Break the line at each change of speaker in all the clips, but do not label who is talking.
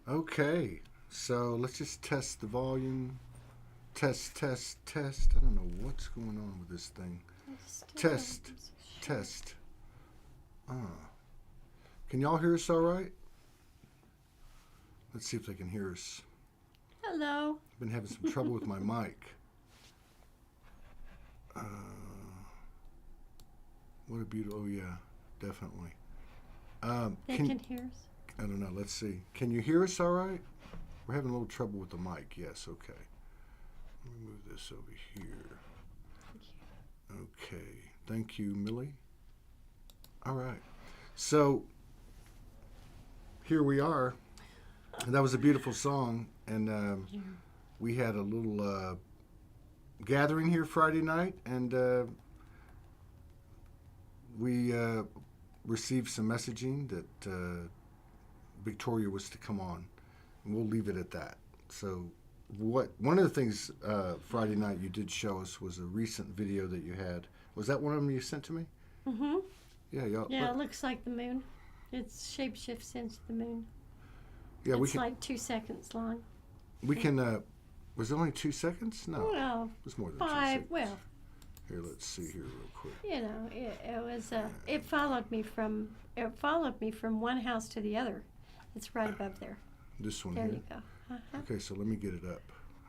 Okay, so let's just test the volume. Test, test, test. I don't know what's going on with this thing. Test, test. Ah. Can y'all hear us all right? Let's see if they can hear us.
Hello.
I've been having some trouble with my mic. What a beautiful, oh yeah, definitely.
They can hear us.
I don't know, let's see. Can you hear us all right? We're having a little trouble with the mic. Yes, okay. Let me move this over here. Okay, thank you, Millie. All right, so here we are. And that was a beautiful song, and we had a little gathering here Friday night, and we received some messaging that Victoria was to come on, and we'll leave it at that. So, one of the things Friday night you did show us was a recent video that you had. Was that one of them you sent to me?
Mm-hmm.
Yeah,
Yeah, it looks like the moon. It shapeshifts into the moon.
Yeah,
it's like 2 seconds long.
We can. Was it only 2 seconds? No,
well,
it was more than
5.
2 seconds.
Well,
here, let's see here real quick.
You know, it was. It followed me from. It followed me from one house to the other. It's right above there.
This one
there
here.
There you go. Uh-huh.
Okay, so let me get it up.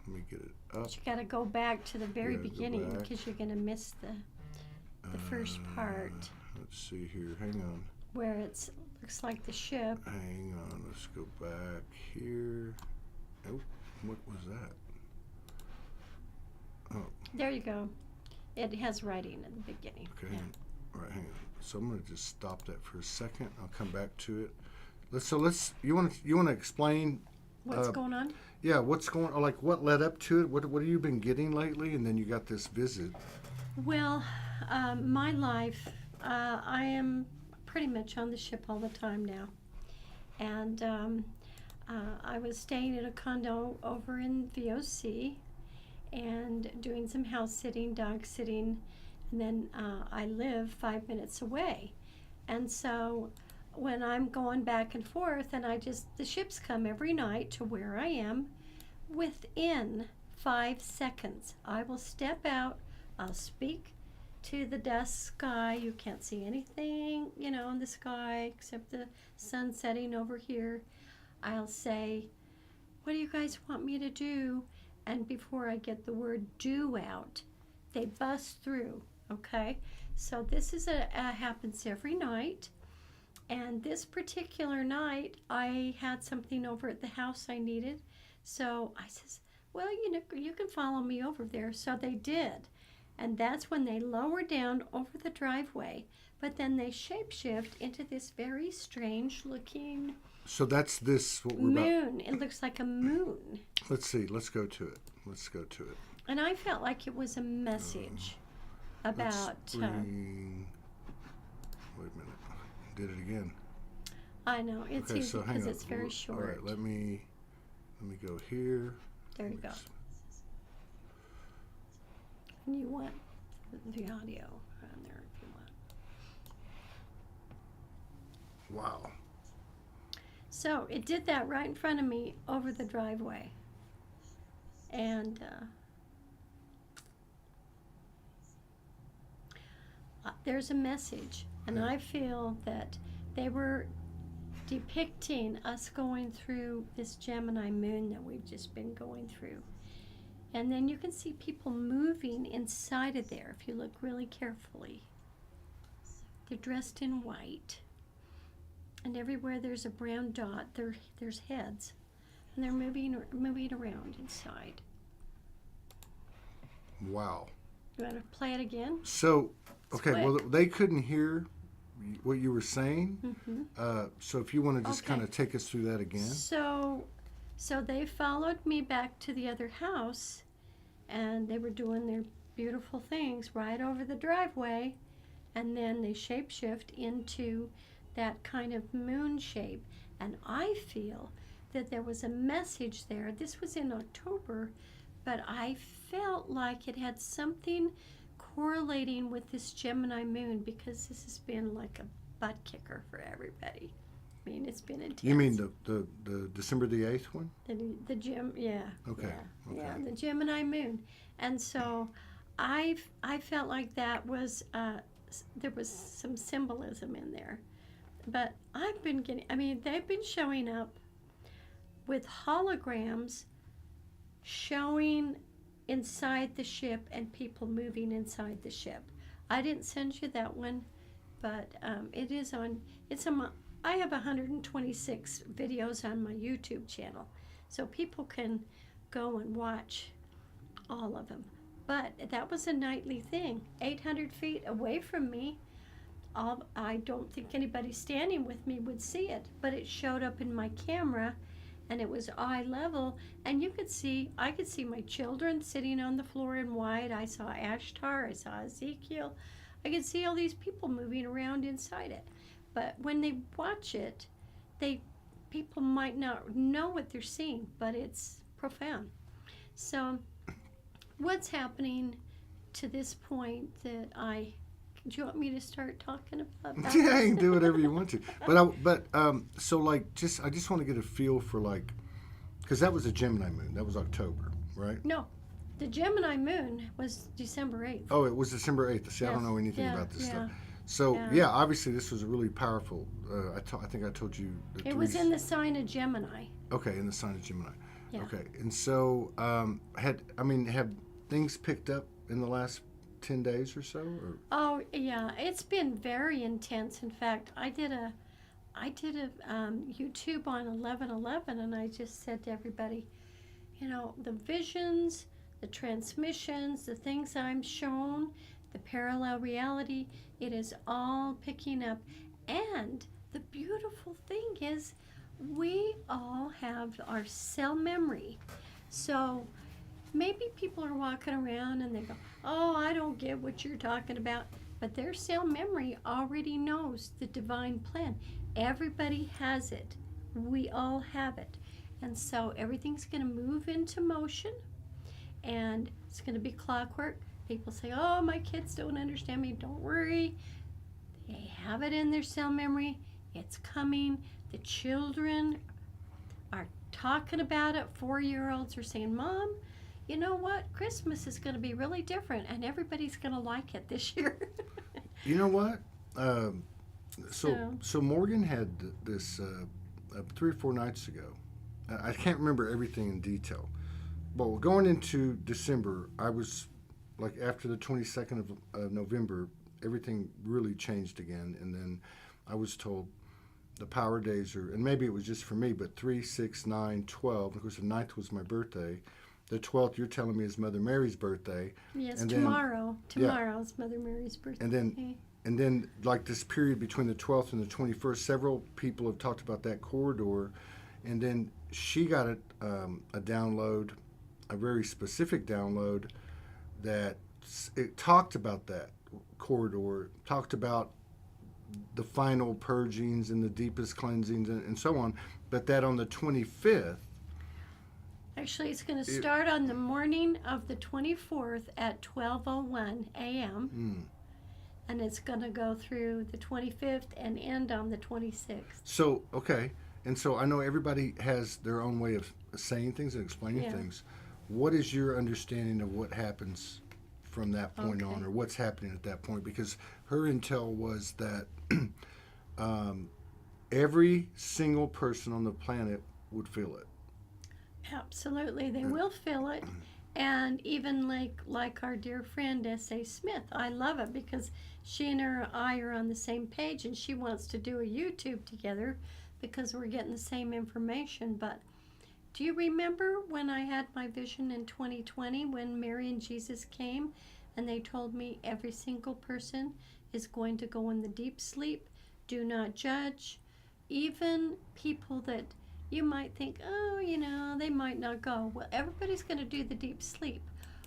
Let me get it up.
But you got to go back to the very beginning because you're going to miss the first part.
Let's see here. Hang on.
Where it looks like the ship.
Hang on. Let's go back here. Oh, what was that? Oh.
There you go. It has writing in the beginning.
Okay.
Yeah.
All right, hang on. So I'm going to just stop that for a second. I'll come back to it. Let's. You want to explain
what's going on?
Yeah, what's going on? Like what led up to it? What have you been getting lately? And then you got this visit.
Well, my life. I am pretty much on the ship all the time now, and I was staying at a condo over in VOC and doing some house sitting, dog sitting, and then I live 5 minutes away. And so when I'm going back and forth, and the ships come every night to where I am, within 5 seconds, I will step out, I'll speak to the dusk sky. You can't see anything, in the sky except the sun setting over here. I'll say, what do you guys want me to do? And before I get the word do out, they bust through, okay? So this is happens every night. And this particular night, I had something over at the house I needed. So I says, well, you can follow me over there. So they did. And that's when they lower down over the driveway. But then they shapeshift into this very strange looking
So that's this what we're
moon. It looks like a moon.
Let's see. Let's go to it. Let's go to it.
And I felt like it was a message about.
Wait a minute. Did it again.
I know it's
okay,
easy
so
because it's very short.
All right. Let me go here.
There you go. And you want the audio on there if you want.
Wow.
So it did that right in front of me over the driveway. And there's a message. And I feel that they were depicting us going through this Gemini moon that we've just been going through. And then you can see people moving inside of there if you look really carefully. They're dressed in white. And everywhere there's a brown dot, there's heads. And they're moving around inside.
Wow.
You want to play it again?
So, okay, well, they couldn't hear what you were saying.
Mm-hmm.
So if you want to just kind of take us through that again.
So they followed me back to the other house, and they were doing their beautiful things right over the driveway, and then they shapeshift into that kind of moon shape. And I feel that there was a message there. This was in October, but I felt like it had something correlating with this Gemini moon because this has been like a butt kicker for everybody. mean, it's been intense.
You mean the December the 8th one?
The Gem, yeah.
Okay.
Yeah, the Gemini moon. And so I felt like that was, there was some symbolism in there. But I've been getting, I mean, they've been showing up with holograms showing inside the ship and people moving inside the ship. I didn't send you that one, but it is on, I have 126 videos on my YouTube channel, so people can go and watch all of them. But that was a nightly thing, 800 feet away from me. I don't think anybody standing with me would see it, but it showed up in my camera, and it was eye level, and I could see my children sitting on the floor in white. I saw Ashtar, I saw Ezekiel. I could see all these people moving around inside it. But when they watch it, people might not know what they're seeing, but it's profound. So what's happening to this point that do you want me to start talking about
Yeah, you can do whatever you want to. So like, I just want to get a feel for like, because that was a Gemini moon. That was October, right?
No, the Gemini moon was December 8th.
Oh, it was December 8th. See, I don't know anything about this stuff. So yeah, obviously this was a really powerful. I think I told you.
It was in the sign of Gemini.
Okay, in the sign of Gemini.
Yeah.
Okay, and so have things picked up in the last 10 days or so? Or?
Oh yeah, it's been very intense. In fact, I did a YouTube on 11/11, and I just said to everybody, the visions, the transmissions, the things I'm shown, the parallel reality, it is all picking up. And the beautiful thing is, we all have our cell memory. So maybe people are walking around and they go, oh, I don't get what you're talking about. But their cell memory already knows the divine plan. Everybody has it. We all have it. And so everything's going to move into motion, and it's going to be clockwork. People say, oh, my kids don't understand me. Don't worry. They have it in their cell memory. It's coming. The children are talking about it. 4-year-olds are saying, Mom, you know what? Christmas is going to be really different, and everybody's going to like it this year.
You know what? So Morgan had this 3 or 4 nights ago. I can't remember everything in detail. Well, going into December, I was like, after the 22nd of November, everything really changed again. And then I was told the power days are, and maybe it was just for me, but 3, 6, 9, 12. Of course, the 9th was my birthday. The 12th, you're telling me, is Mother Mary's birthday.
Yes,
and
tomorrow. Tomorrow's Mother Mary's birthday.
And then, like, this period between the 12th and the 21st, several people have talked about that corridor. And then she got a download, a very specific download, that it talked about that corridor, talked about the final purgings and the deepest cleansings and so on. But that on the 25th,
actually, it's going to start on the morning of the 24th at 12:01 a.m. And it's going to go through the 25th and end on the 26th.
So, okay. And so I know everybody has their own way of saying things and explaining things. What is your understanding of what happens from that point on, or what's happening at that point? Because her intel was that every single person on the planet would feel it.
Absolutely, they will feel it. And even like our dear friend S.A. Smith, I love it because she and I are on the same page, and she wants to do a YouTube together because we're getting the same information. But do you remember when I had my vision in 2020 when Mary and Jesus came and they told me every single person is going to go in the deep sleep? Do not judge. Even people that you might think, oh, they might not go. Well, everybody's going to do the deep sleep.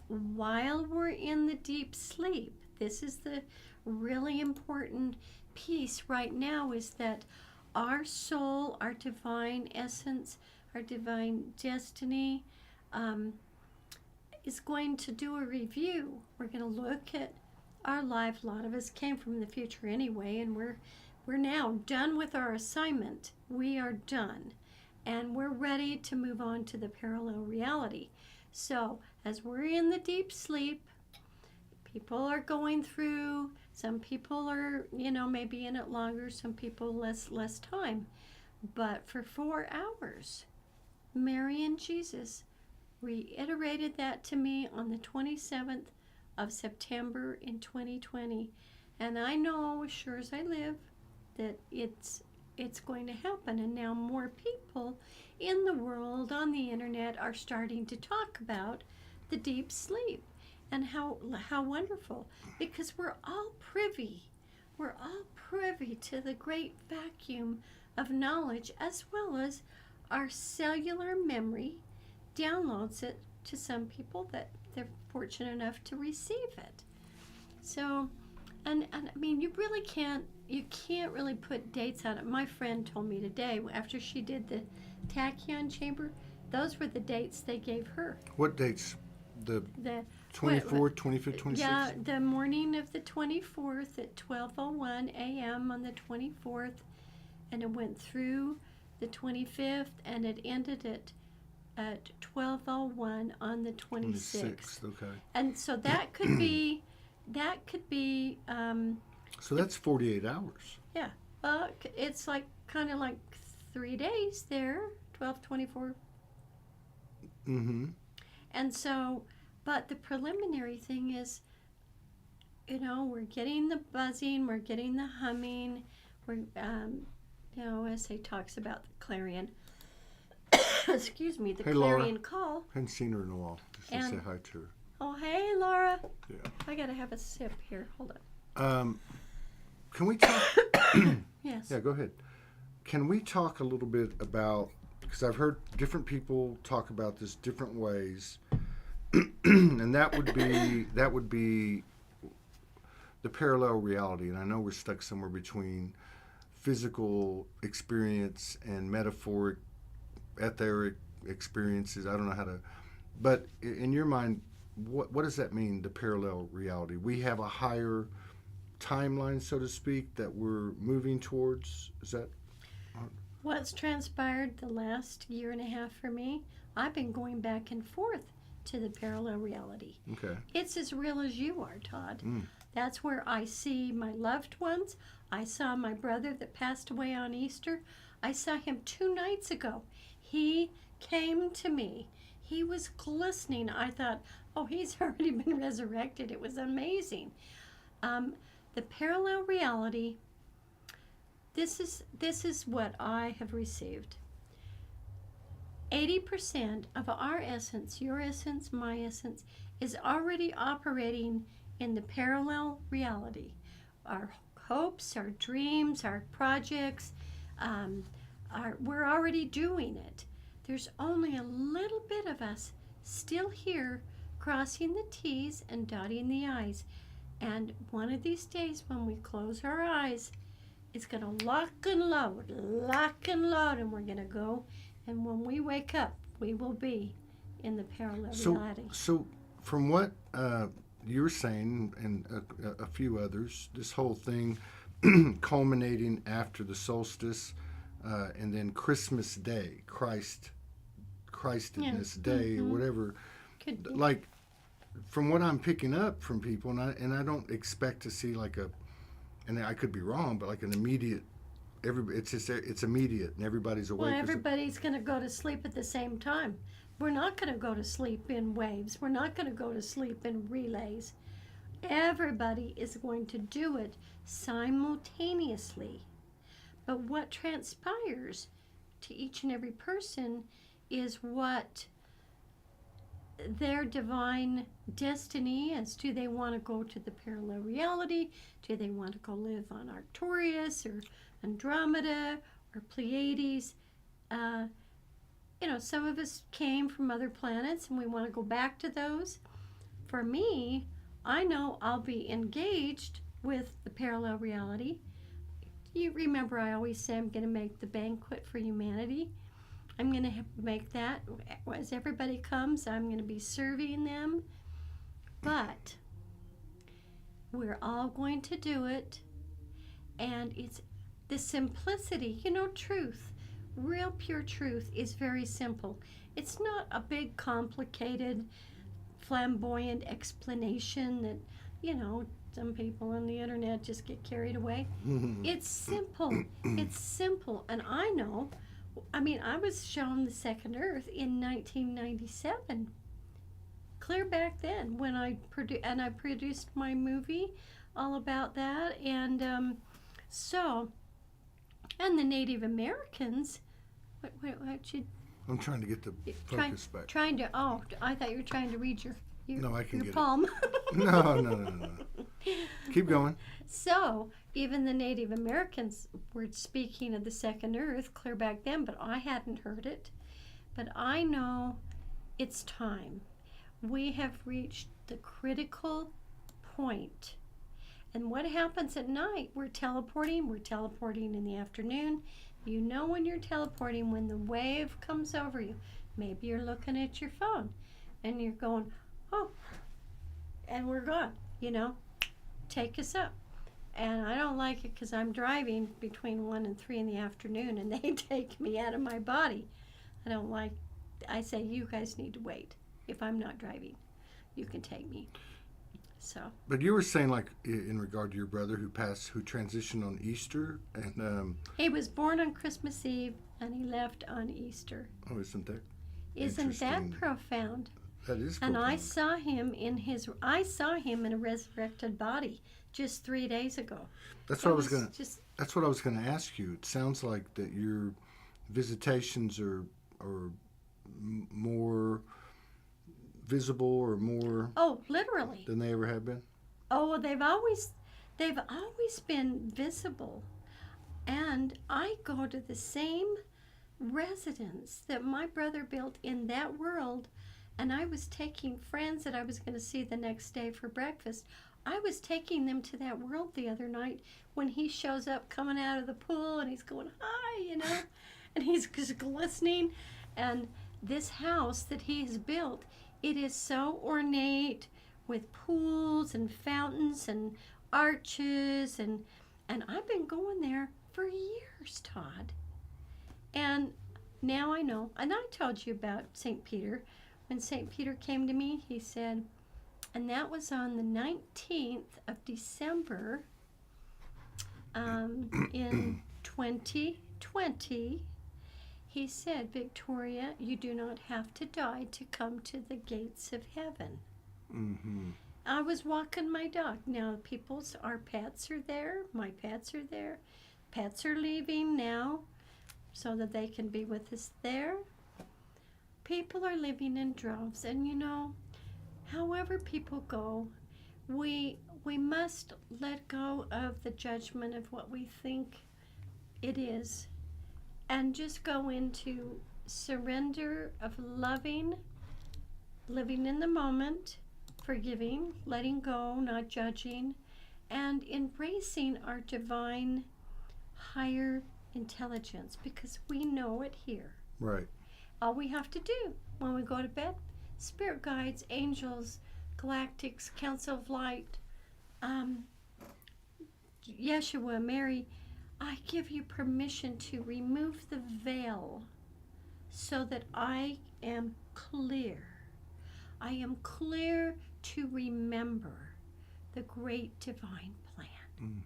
While we're in the deep sleep, this is the really important piece right now, is that our soul, our divine essence, our divine destiny is going to do a review. We're going to look at our life. A lot of us came from the future anyway, and we're we're now done with our assignment. We are done. And we're ready to move on to the parallel reality. So, as we're in the deep sleep, people are going through, some people are, maybe in it longer, some people less time. But for 4 hours, Mary and Jesus reiterated that to me on the 27th of September in 2020. And I know, as sure as I live, that it's going to happen. And now more people in the world, on the internet, are starting to talk about the deep sleep and how wonderful, because we're all privy to the great vacuum of knowledge, as well as our cellular memory downloads it to some people that they're fortunate enough to receive it. So, and I mean, you can't really put dates on it. My friend told me today, after she did the tachyon chamber, those were the dates they gave her.
What dates? The 24th, 25th, 26th?
Yeah, the morning of the 24th at 12:01 a.m. on the 24th, and it went through the 25th, and it ended at 12:01 on the 26th.
Okay.
And so that could be,
So that's 48 hours.
yeah. It's like kind of like 3 days there, 12, 24.
Mm-hmm.
And so, but the preliminary thing is, we're getting the buzzing, we're getting the humming, we're, as it talks about the clarion, excuse me, the
Hey,
clarion
Laura.
call.
Hadn't seen her in a while. Just to say hi to her.
Oh, hey, Laura.
Yeah.
I got to have a sip here. Hold on.
Can we talk?
Yes.
Yeah, go ahead. Can we talk a little bit about, because I've heard different people talk about this different ways, and that would be the parallel reality. And I know we're stuck somewhere between physical experience and metaphoric, etheric experiences. I don't know how to, but in your mind, what does that mean, the parallel reality? We have a higher timeline, so to speak, that we're moving towards? Is that?
What's transpired the last year and a half for me, I've been going back and forth to the parallel reality.
Okay.
It's as real as you are, Todd.
Mm.
That's where I see my loved ones. I saw my brother that passed away on Easter. I saw him 2 nights ago. He came to me. He was glistening. I thought, oh, he's already been resurrected. It was amazing. The parallel reality, this is what I have received. 80% of our essence, your essence, my essence, is already operating in the parallel reality. Our hopes, our dreams, our projects, we're already doing it. There's only a little bit of us still here crossing the T's and dotting the I's. And one of these days when we close our eyes, it's going to lock and load, and we're going to go. And when we wake up, we will be in the parallel reality.
So from what you're saying and a few others, this whole thing culminating after the solstice and then Christmas Day, Christedness Day, or whatever.
Could be.
Like, from what I'm picking up from people, and I don't expect to see like and I could be wrong, but like an immediate, it's immediate and everybody's awake.
Well, everybody's going to go to sleep at the same time. We're not going to go to sleep in waves. We're not going to go to sleep in relays. Everybody is going to do it simultaneously. But what transpires to each and every person is what their divine destiny is. Do they want to go to the parallel reality? Do they want to go live on Arcturus or Andromeda or Pleiades? Some of us came from other planets and we want to go back to those. For me, I know I'll be engaged with the parallel reality. You remember I always say I'm going to make the banquet for humanity. I'm going to make that. As everybody comes, I'm going to be serving them. But we're all going to do it. And the simplicity, truth, real pure truth is very simple. It's not a big, complicated, flamboyant explanation that, some people on the internet just get carried away. It's simple. It's simple. And I know, I was shown the second Earth in 1997. Clear back then when I produced my movie all about that. And and the Native Americans, what you
I'm trying to get the focus back.
Trying to, I thought you were trying to read your
No, I can
your
get
palm.
it. No. Keep going.
So, even the Native Americans were speaking of the second Earth clear back then, but I hadn't heard it. But I know it's time. We have reached the critical point. And what happens at night? We're teleporting in the afternoon. You know when you're teleporting, when the wave comes over you. Maybe you're looking at your phone and you're going, oh, and we're gone, take us up. And I don't like it because I'm driving between 1 and 3 in the afternoon and they take me out of my body. I say, you guys need to wait. If I'm not driving, you can take me. So.
But you were saying, like, in regard to your brother who transitioned on Easter, and
he was born on Christmas Eve and he left on Easter.
Oh, isn't that
profound?
That is profound.
And I saw him in a resurrected body just 3 days ago.
That's what I was gonna ask you. It sounds like that your visitations are more visible or more
literally
than they ever have been.
They've always been visible. And I go to the same residence that my brother built in that world, and I was taking friends that I was going to see the next day for breakfast. I was taking them to that world the other night when he shows up coming out of the pool and he's going, hi, and he's just glistening. And this house that he has built, it is so ornate with pools and fountains and arches, and I've been going there for years, Todd. And now I know, and I told you about St. Peter. When St. Peter came to me, he said, and that was on the 19th of December in 2020, he said, Victoria, you do not have to die to come to the gates of heaven.
Mm-hmm.
I was walking my dog. Now, our pets are there. My pets are there. Pets are leaving now so that they can be with us there. People are living in droves. And, however people go, we must let go of the judgment of what we think it is and just go into surrender of loving, living in the moment, forgiving, letting go, not judging, and embracing our divine higher intelligence, because we know it here.
Right.
All we have to do when we go to bed, spirit guides, angels, galactics, council of light, Yeshua, Mary, I give you permission to remove the veil so that I am clear. I am clear to remember the great divine plan.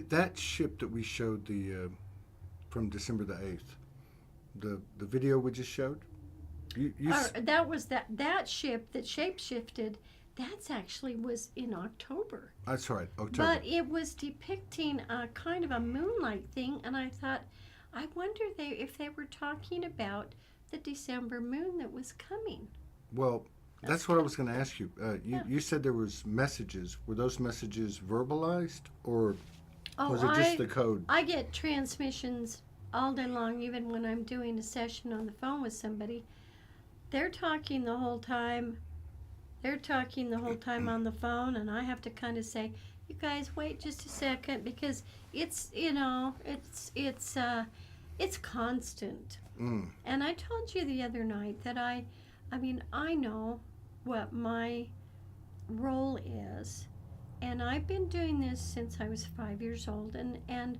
That ship that we showed from December the 8th, the video we just showed,
that was that ship that shape-shifted. That's actually was in October.
That's right, October.
But it was depicting a kind of a moonlight thing, and I thought, I wonder if they were talking about the December moon that was coming.
Well, that's what I was going to ask you. You said there was messages. Were those messages verbalized, or was it just the code?
I get transmissions all day long, even when I'm doing a session on the phone with somebody. They're talking the whole time. They're talking the whole time on the phone, and I have to kind of say, you guys wait just a second, because it's constant. And I told you the other night that I know what my role is And I've been doing this since I was 5 years old, and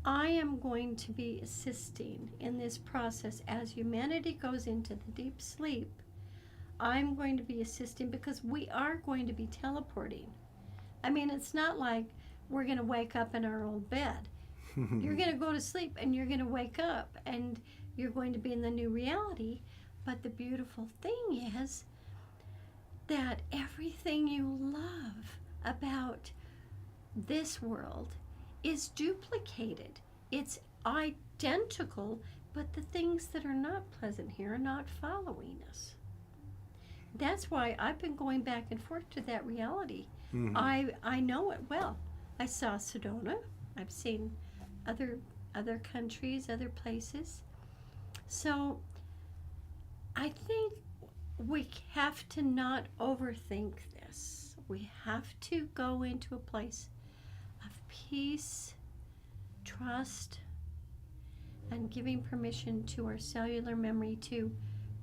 I am going to be assisting in this process as humanity goes into the deep sleep. I'm going to be assisting because we are going to be teleporting. I mean, it's not like we're going to wake up in our old bed. You're going to go to sleep and you're going to wake up and you're going to be in the new reality. But the beautiful thing is that everything you love about this world is duplicated. It's identical, but the things that are not pleasant here are not following us. That's why I've been going back and forth to that reality.
Mm-hmm.
I know it well. I saw Sedona. I've seen other countries, other places. So I think we have to not overthink this. We have to go into a place of peace, trust, and giving permission to our cellular memory to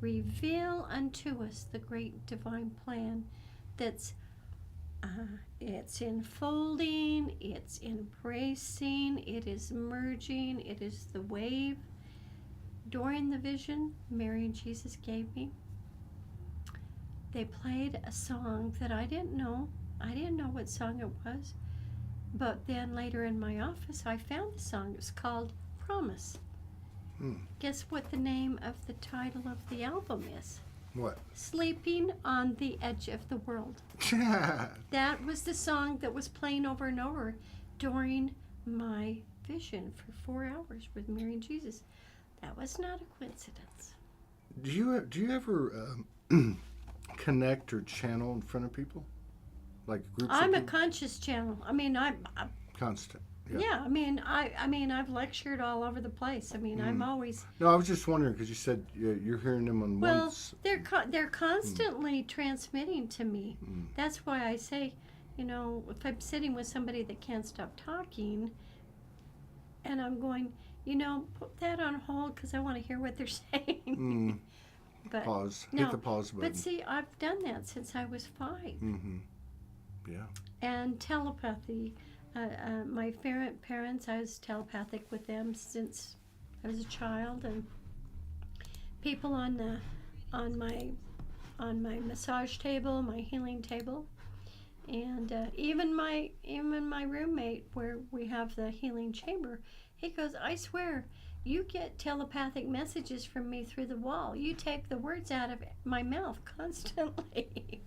reveal unto us the great divine plan that's it's enfolding, it's embracing, it is merging, it is the wave. During the vision Mary and Jesus gave me, they played a song that I didn't know. I didn't know what song it was. But then later in my office, I found the song. It was called Promise. Guess what the name of the title of the album is?
What?
Sleeping on the Edge of the World. That was the song that was playing over and over during my vision for 4 hours with Mary and Jesus. That was not a coincidence.
Do you ever connect or channel in front of people, like groups?
I'm
of
a
people?
conscious channel. I mean, I'm
Constant.
yeah. I mean, I've lectured all over the place. I mean, I'm always.
No, I was just wondering because you said you're hearing them on
Well,
once.
they're constantly transmitting to me. That's why I say, if I'm sitting with somebody that can't stop talking, and I'm going, put that on hold because I want to hear what they're saying. But
Pause.
no,
Hit the pause button.
But see, I've done that since I was 5.
Mm-hmm. Yeah.
And telepathy. My parents, I was telepathic with them since I was a child, and people on my massage table, my healing table, and even my roommate, where we have the healing chamber, he goes, I swear, you get telepathic messages from me through the wall. You take the words out of my mouth constantly.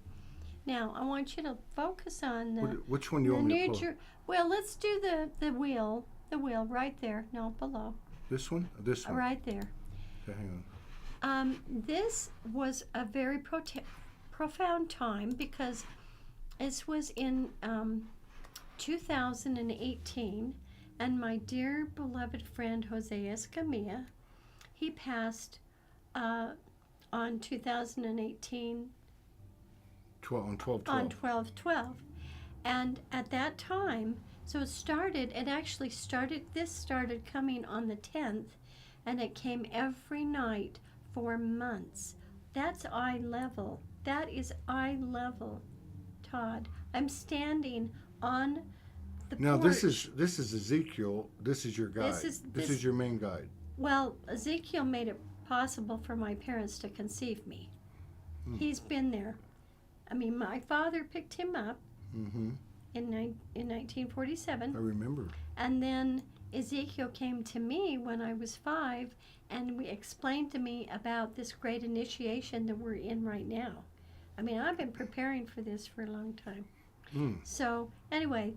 Now, I want you to focus on
which one do you want me to pull?
Well, let's do the wheel right there. No, below.
This one? This one?
Right there.
Okay, hang on.
This was a very profound time because this was in 2018, and my dear beloved friend Jose Escamilla, he passed on 2018
on 12/12.
on 12/12, and at that time, so this started coming on the 10th, and it came every night for months. That's eye level. That is eye level, Todd. I'm standing on the
Now
porch.
this is Ezekiel. This is your guide. This is your main guide.
Well, Ezekiel made it possible for my parents to conceive me. He's been there. I mean, my father picked him up in 1947.
I remember.
And then Ezekiel came to me when I was 5, and we explained to me about this great initiation that we're in right now. I mean, I've been preparing for this for a long time. So, anyway,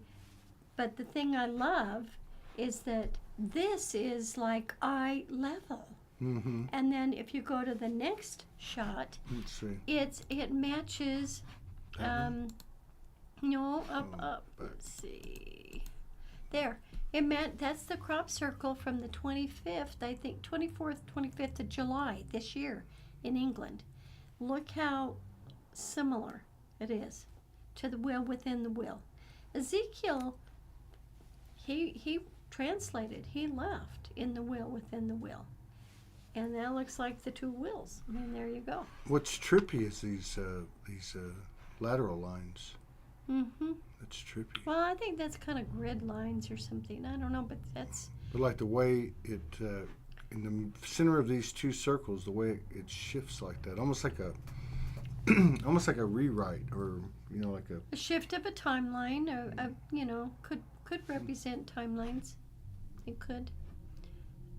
but the thing I love is that this is like eye level.
Mm-hmm.
And then if you go to the next shot,
Let's see.
it matches.
That one?
Up. Let's see. There. That's the crop circle from the 25th, I think 24th, 25th of July this year in England. Look how similar it is to the will within the will. Ezekiel, he translated, he left in the will within the will. And that looks like the two wills. I mean, there you go.
What's trippy is these lateral lines.
Mm-hmm.
That's trippy.
Well, I think that's kind of grid lines or something. I don't know, but that's...
But like the way it, in the center of these two circles, the way it shifts like that, almost like a, almost like a rewrite, or like a.
A shift of a timeline, could represent timelines. It could.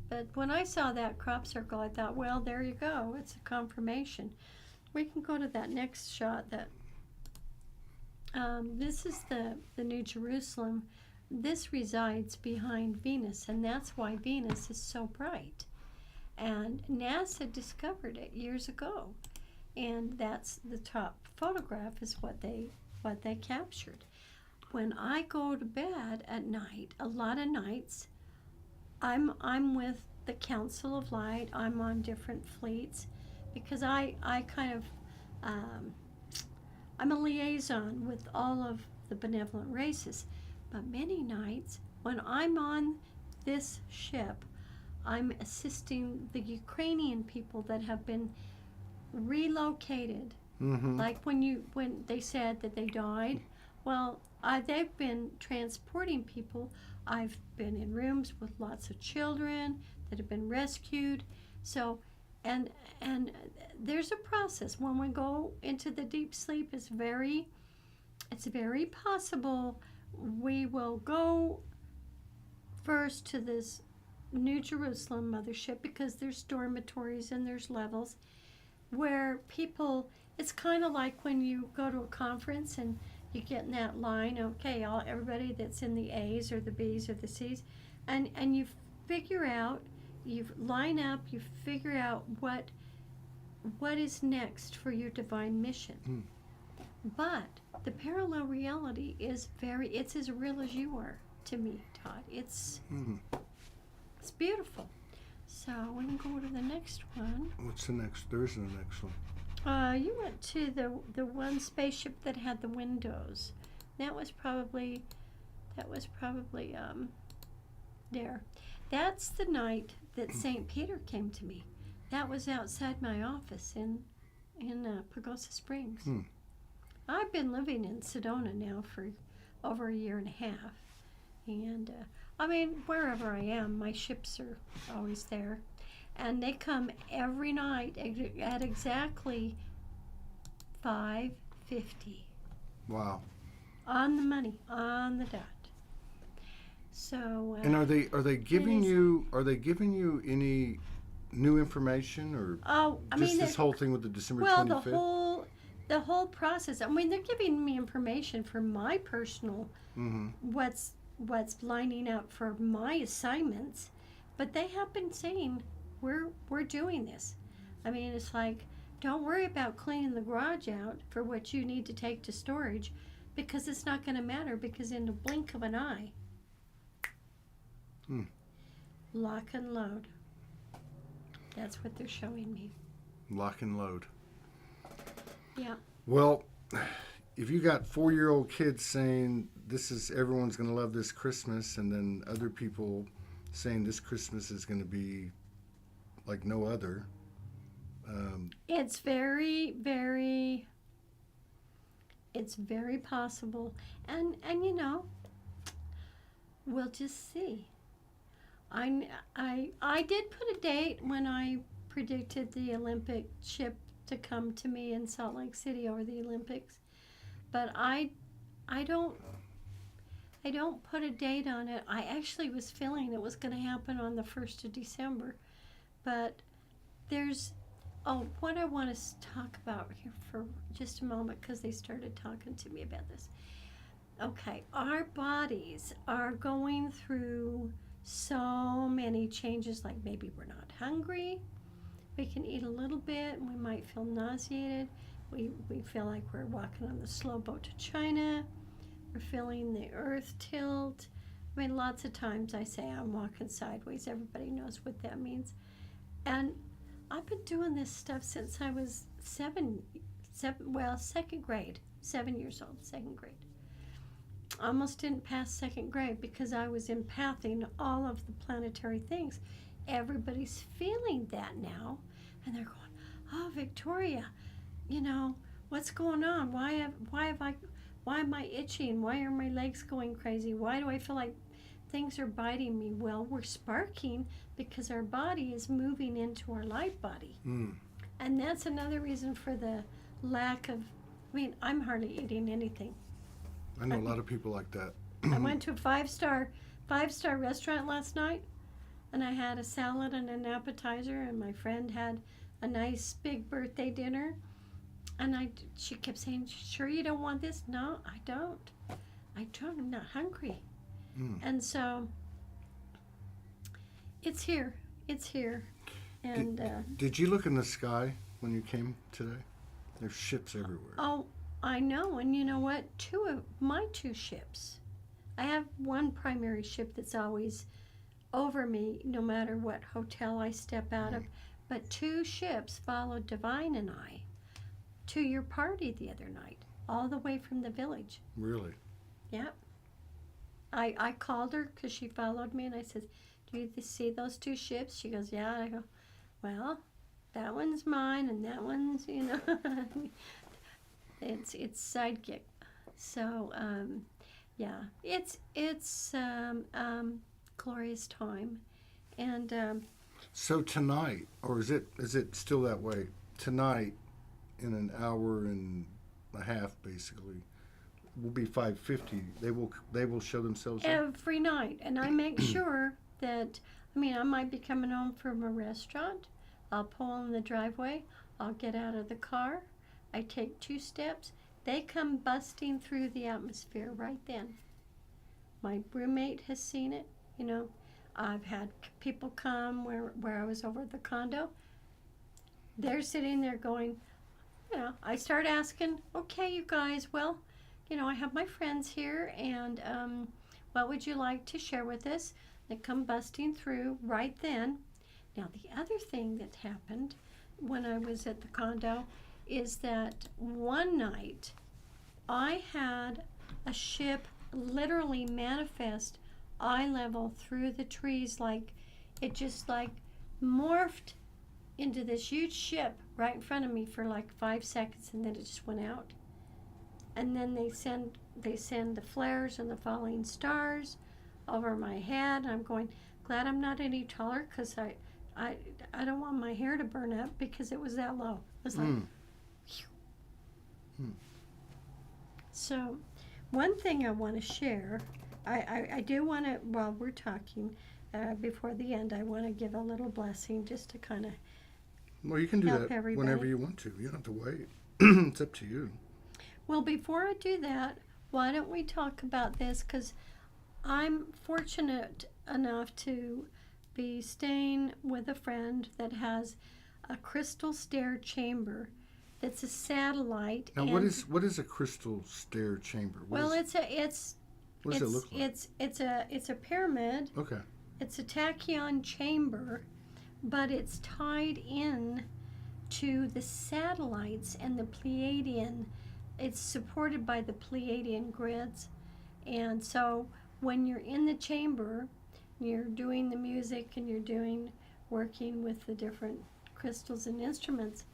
But when I saw that crop circle, I thought, well, there you go. It's a confirmation. We can go to that next shot. This is the New Jerusalem. This resides behind Venus, and that's why Venus is so bright. And NASA discovered it years ago, and that's the top photograph is what they captured. When I go to bed at night, a lot of nights, I'm with the Council of Light. I'm on different fleets because I kind of I'm a liaison with all of the benevolent races. But many nights when I'm on this ship, I'm assisting the Ukrainian people that have been relocated.
Mm-hmm.
Like when they said that they died, well, they've been transporting people. I've been in rooms with lots of children that have been rescued. So, and there's a process. When we go into the deep sleep, it's very possible we will go first to this New Jerusalem mothership because there's dormitories and there's levels where people, it's kind of like when you go to a conference and you get in that line, okay, everybody that's in the A's or the B's or the C's, and you figure out, you line up, you figure out what is next for your divine mission.
Mm.
But the parallel reality is it's as real as you are to me, Todd. It's beautiful. So we can go to the next one.
What's the next? There isn't a next one.
You went to the one spaceship that had the windows. That was probably there. That's the night that St. Peter came to me. That was outside my office in Pagosa Springs.
Hmm.
I've been living in Sedona now for over a year and a half. And, wherever I am, my ships are always there. And they come every night at exactly 5:50.
Wow.
On the money, on the dot. So.
And are they giving you any new information or this whole thing with the December 25th?
Well, the whole process. They're giving me information for my personal what's lining up for my assignments, but they have been saying we're doing this. It's like, don't worry about cleaning the garage out for what you need to take to storage, because it's not going to matter, because in the blink of an eye, lock and load. That's what they're showing me.
Lock and load.
Yeah.
Well, if you got 4-year-old kids saying everyone's going to love this Christmas, and then other people saying this Christmas is going to be like no other.
It's very, very, it's very possible. And we'll just see. I did put a date when I predicted the Olympic ship to come to me in Salt Lake City over the Olympics, but I don't put a date on it. I actually was feeling it was going to happen on the 1st of December, but there's what I want to talk about here for just a moment, because they started talking to me about this. Okay, our bodies are going through so many changes, like maybe we're not hungry. We can eat a little bit and we might feel nauseated. We feel like we're walking on the slow boat to China. We're feeling the earth tilt. Lots of times I say I'm walking sideways. Everybody knows what that means. And I've been doing this stuff since I was second grade, 7 years old, second grade. Almost didn't pass second grade because I was empathing all of the planetary things. Everybody's feeling that now, and they're going, "Oh, Victoria, what's going on? Why have I Why am I itching? Why are my legs going crazy? Why do I feel like things are biting me? Well, we're sparking because our body is moving into our light body.
Mm.
And that's another reason for the lack of, I mean, I'm hardly eating anything.
I know a lot of people like that.
I went to a five-star restaurant last night, and I had a salad and an appetizer, and my friend had a nice big birthday dinner. And she kept saying, "Sure you don't want this?" No, I don't. I'm not hungry.
Mm.
And so it's here. It's here. And
Did you look in the sky when you came today? There's ships everywhere.
oh, I know. And you know what? My two ships. I have one primary ship that's always over me, no matter what hotel I step out of. But two ships followed Divine and I to your party the other night, all the way from the village.
Really?
Yep. I called her because she followed me, and I said, "Do you see those two ships?" She goes, "Yeah." I go, "Well, that one's mine, and that one's, it's sidekick." So, yeah, it's glorious time, and
So tonight, or is it still that way? Tonight, in an hour and a half, basically, will be 5:50. They will show themselves up?
every night, and I make sure that, I might be coming home from a restaurant. I'll pull in the driveway. I'll get out of the car. I take 2 steps. They come busting through the atmosphere right then. My roommate has seen it. I've had people come where I was over at the condo. They're sitting there going, I start asking, "Okay, you guys, well, I have my friends here, and what would you like to share with us?" They come busting through right then. Now, the other thing that happened when I was at the condo is that one night I had a ship literally manifest eye level through the trees, like it just like morphed into this huge ship right in front of me for like 5 seconds, and then it just went out. And then they send the flares and the falling stars over my head. I'm going, glad I'm not any taller, because I don't want my hair to burn up because it was that low. It was like, So, one thing I want to share, I do want to, while we're talking, before the end, I want to give a little blessing just to kind of
Well, you can do
help
that
everybody.
whenever you want to. You don't have to wait. It's up to you.
Well, before I do that, why don't we talk about this? Because I'm fortunate enough to be staying with a friend that has a crystal stair chamber that's a satellite.
Now, what is a crystal stair chamber? What
Well,
does it look like?
It's a pyramid.
Okay.
It's a tachyon chamber, but it's tied in to the satellites and the Pleiadian. It's supported by the Pleiadian grids. And so when you're in the chamber, you're doing the music and you're working with the different crystals and instruments.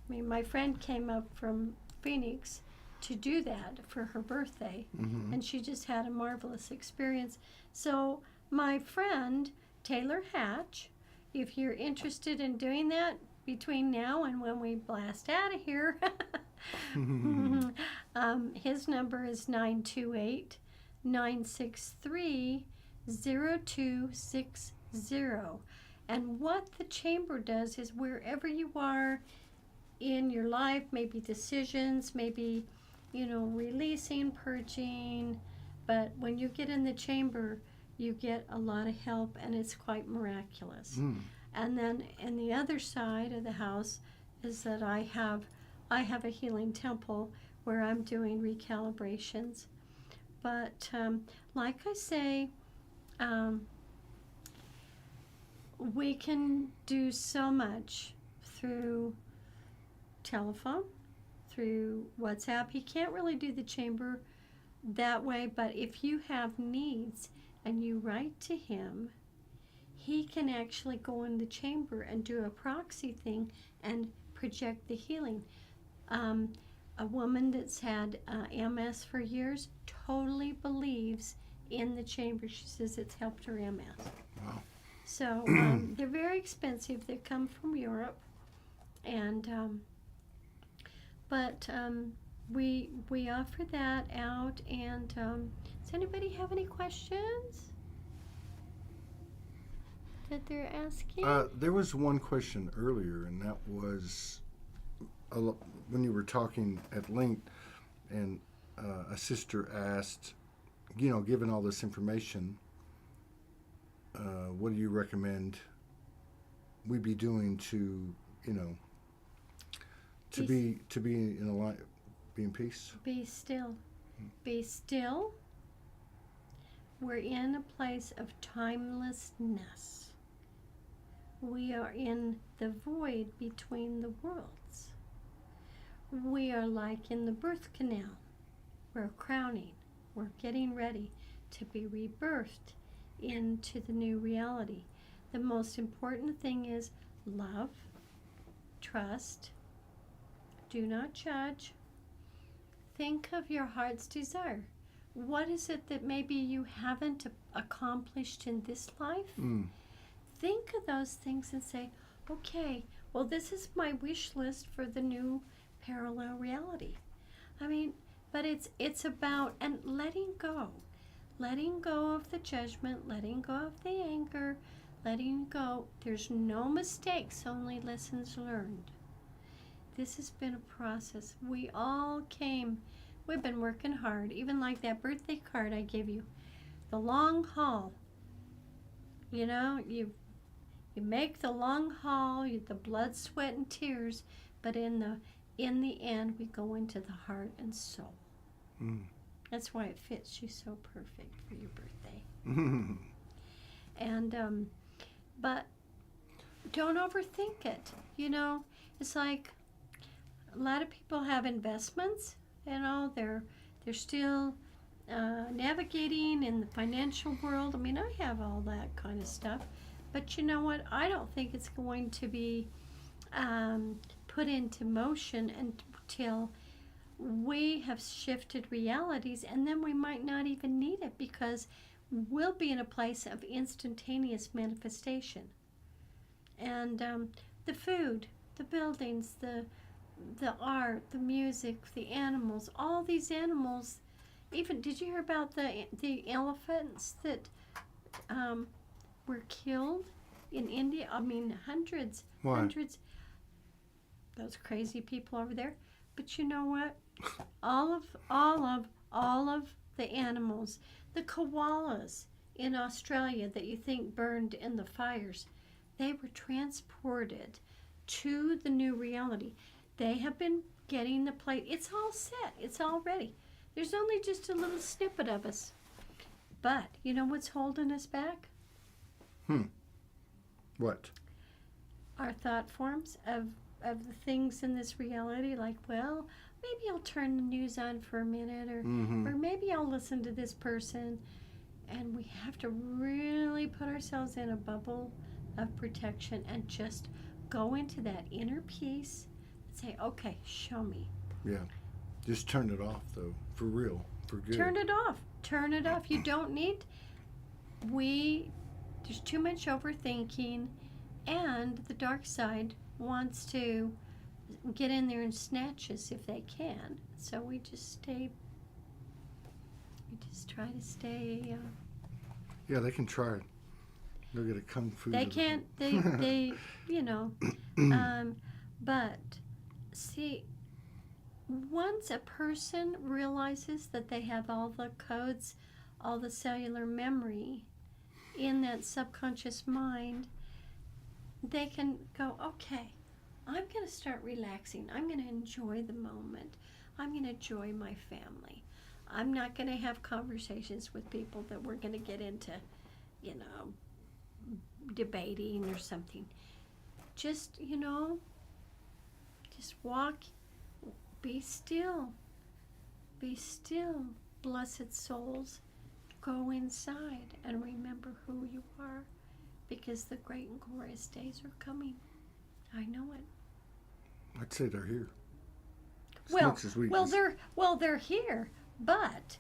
My friend came up from Phoenix to do that for her birthday, and she just had a marvelous experience. So my friend, Taylor Hatch, if you're interested in doing that between now and when we blast out of here, his number is 928-963-0260. And what the chamber does is, wherever you are in your life, maybe decisions, maybe, releasing, purging, but when you get in the chamber, you get a lot of help, and it's quite miraculous. And then in the other side of the house is that I have a healing temple where I'm doing recalibrations. But like I say, we can do so much through telephone, through WhatsApp. He can't really do the chamber that way, but if you have needs and you write to him, he can actually go in the chamber and do a proxy thing and project the healing. a woman that's had MS for years totally believes in the chamber. She says it's helped her MS.
Wow.
So they're very expensive. They come from Europe, and but we offer that out. And does anybody have any questions that they're asking?
There was one question earlier, and that was when you were talking at length, and a sister asked, given all this information, what do you recommend we be doing to, to be in be in peace?
Be still. Be still. We're in a place of timelessness. We are in the void between the worlds. We are like in the birth canal. We're crowning. We're getting ready to be rebirthed into the new reality. The most important thing is love, trust, do not judge. Think of your heart's desire. What is it that maybe you haven't accomplished in this life? Think of those things and say, okay, well, this is my wish list for the new parallel reality. I mean, but it's about and letting go of the judgment, letting go of the anger, letting go. There's no mistakes, only lessons learned. This has been a process. We've been working hard, even like that birthday card I gave you. The long haul. You make the long haul, the blood, sweat, and tears, but in the end, we go into the heart and soul. That's why it fits you so perfect for your birthday. And but don't overthink it. It's like a lot of people have investments. They're still navigating in the financial world. I mean, I have all that kind of stuff. But you know what? I don't think it's going to be put into motion until we have shifted realities, and then we might not even need it because we'll be in a place of instantaneous manifestation. And the food, the buildings, the art, the music, the animals, all these animals. Even, did you hear about the elephants that were killed in India? I mean, hundreds. Those crazy people over there. But you know what? all of the animals, the koalas in Australia that you think burned in the fires, they were transported to the new reality. They have been getting the plate. It's all set. It's all ready. There's only just a little snippet of us. But you know what's holding us back?
What?
Our thought forms of the things in this reality, like, well, maybe I'll turn the news on for a minute, or maybe I'll listen to this person. And we have to really put ourselves in a bubble of protection and just go into that inner peace and say, okay, show me.
Yeah. Just turn it off, though, for real, for good.
Turn it off. You don't need, there's too much overthinking, and the dark side wants to get in there and snatch us if they can. So we just try to stay.
Yeah, they can try it. They'll get a kung fu.
They can't, but see, once a person realizes that they have all the codes, all the cellular memory in that subconscious mind, they can go, okay, I'm going to start relaxing. I'm going to enjoy the moment. I'm going to enjoy my family. I'm not going to have conversations with people that we're going to get into, debating or something. Just, just walk, be still. Be still, blessed souls. Go inside and remember who you are, because the great and glorious days are coming. I know it.
I'd say they're here. As
Well,
much as we
well,
can.
they're here, but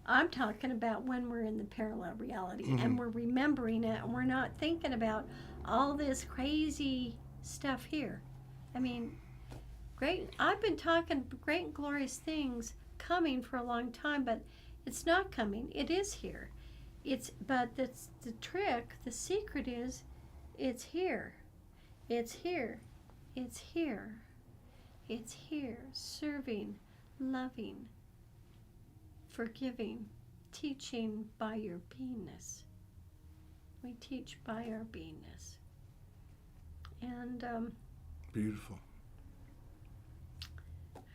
I'm talking about when we're in the parallel reality and we're remembering it and we're not thinking about all this crazy stuff here. I mean, I've been talking great and glorious things coming for a long time, but it's not coming. It is here. But that's the trick. The secret is, it's here. It's here. It's here. It's here. Serving, loving, forgiving, teaching by your beingness. We teach by our beingness. And
Beautiful.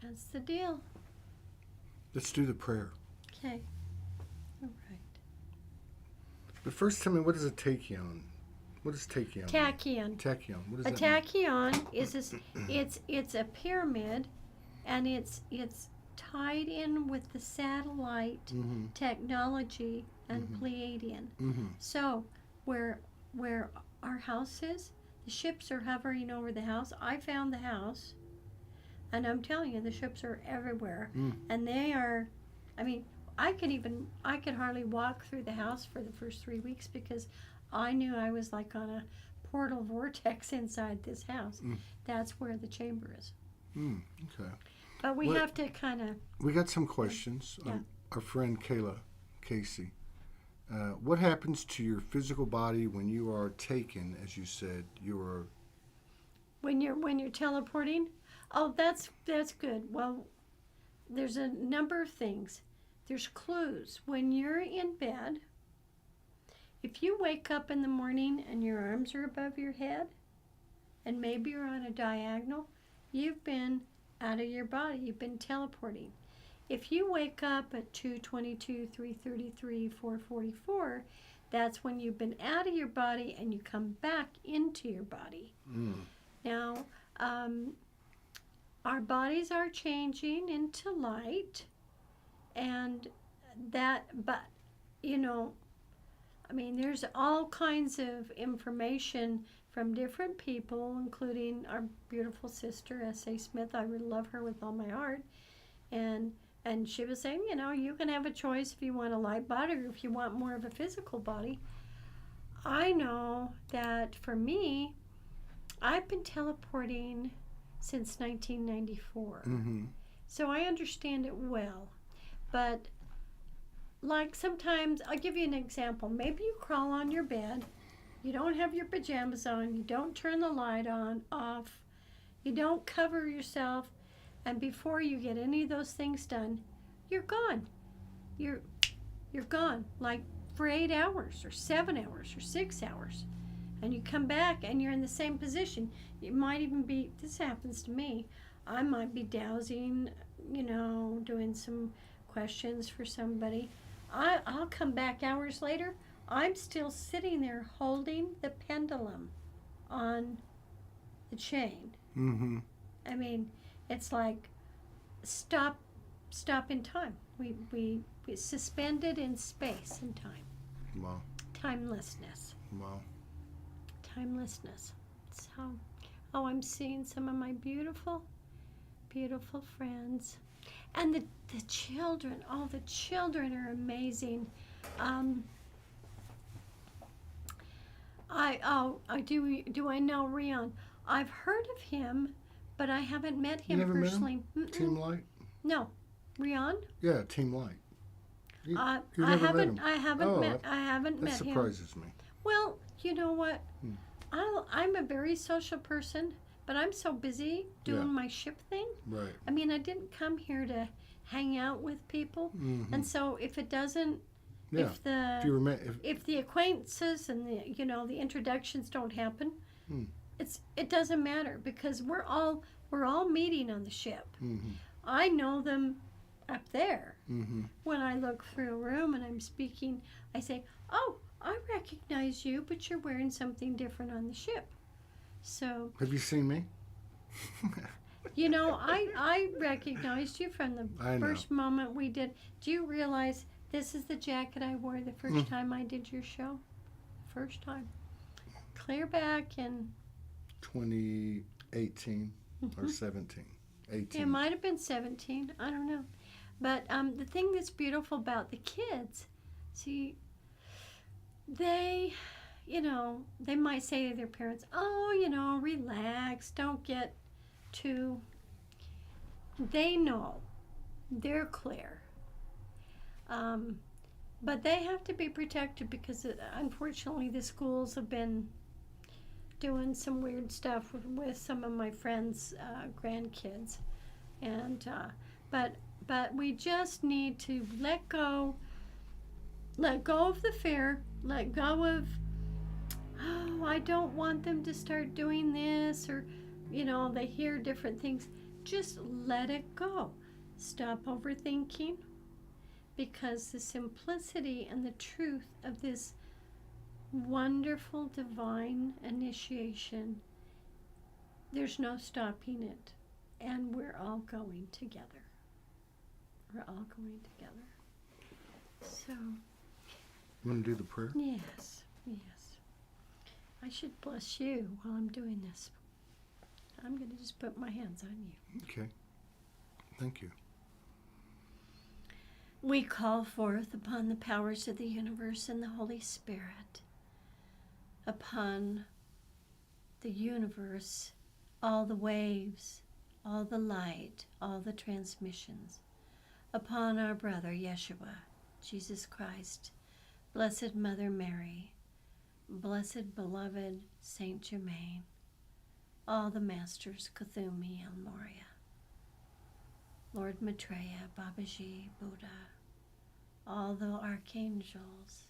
that's the deal.
Let's do the prayer.
Okay. All right.
But first, tell me, what is a tachyon? What is tachyon?
Tachyon.
Tachyon. What does
A
that mean?
tachyon is it's a pyramid, and it's tied in with the satellite technology and Pleiadian. So where our house is, the ships are hovering over the house. I found the house, and I'm telling you, the ships are everywhere, and they are. I mean, I could hardly walk through the house for the first 3 weeks because I knew I was like on a portal vortex inside this house. That's where the chamber is.
Okay.
But we have to kind of.
We got some questions.
Yeah.
Our friend Kayla Casey. What happens to your physical body when you are taken, as you said,
When you're teleporting, oh, that's good. Well, there's a number of things. There's clues. When you're in bed, if you wake up in the morning and your arms are above your head, and maybe you're on a diagonal, you've been out of your body. You've been teleporting. If you wake up at 2:22, 3:33, 4:44, that's when you've been out of your body and you come back into your body. Now, our bodies are changing into light, and but I mean, there's all kinds of information from different people, including our beautiful sister, S.A. Smith. I would love her with all my heart. And she was saying, you can have a choice if you want a light body or if you want more of a physical body. I know that for me, I've been teleporting since 1994. So I understand it well. But like sometimes, I'll give you an example. Maybe you crawl on your bed, you don't have your pajamas on, you don't turn the light off, you don't cover yourself, and before you get any of those things done, you're gone. You're gone, like for 8 hours or 7 hours or 6 hours. And you come back and you're in the same position. You might even be, this happens to me, I might be dowsing, doing some questions for somebody. I'll come back hours later. I'm still sitting there holding the pendulum on the chain. I mean, it's like stop in time. We suspended in space and time.
Wow.
Timelessness.
Wow.
Timelessness. So, I'm seeing some of my beautiful, beautiful friends. And the children, the children are amazing. Do I know Rion? I've heard of him, but I haven't met him
You never
personally.
met him? Team Light?
No, Rion.
Yeah, Team Light. You
I
never met
haven't.
him?
I haven't met. I haven't
That
met him.
surprises me.
Well, you know what? I'm a very social person, but I'm so busy doing my ship thing.
Right.
I mean, I didn't come here to hang out with people, and so if it doesn't, if the acquaintances and the introductions don't happen, it doesn't matter because we're all meeting on the ship. I know them up there. When I look through a room and I'm speaking, I say, "Oh, I recognize you, but you're wearing something different on the ship." So
have you seen me?
I recognized you from the first moment we did. Do you realize this is the jacket I wore the first time I did your show? First time. Clear back in
2018 or 17. 18.
It might have been 17. I don't know. But the thing that's beautiful about the kids, see, they, they might say to their parents, oh, relax, don't get too. They know. They're clear. But they have to be protected because, unfortunately, the schools have been doing some weird stuff with some of my friends' grandkids. And, but we just need to let go of the fear, let go of, oh, I don't want them to start doing this, or, they hear different things. Just let it go. Stop overthinking, because the simplicity and the truth of this wonderful divine initiation, there's no stopping it. And we're all going together. We're all going together. So.
You want to do the prayer?
Yes. I should bless you while I'm doing this. I'm going to just put my hands on you.
Okay. Thank you.
We call forth upon the powers of the universe and the Holy Spirit, upon the universe, all the waves, all the light, all the transmissions, upon our brother Yeshua, Jesus Christ, Blessed Mother Mary, blessed beloved Saint Germain, all the masters, Kuthumi, El Moria, Lord Maitreya, Babaji, Buddha, all the archangels.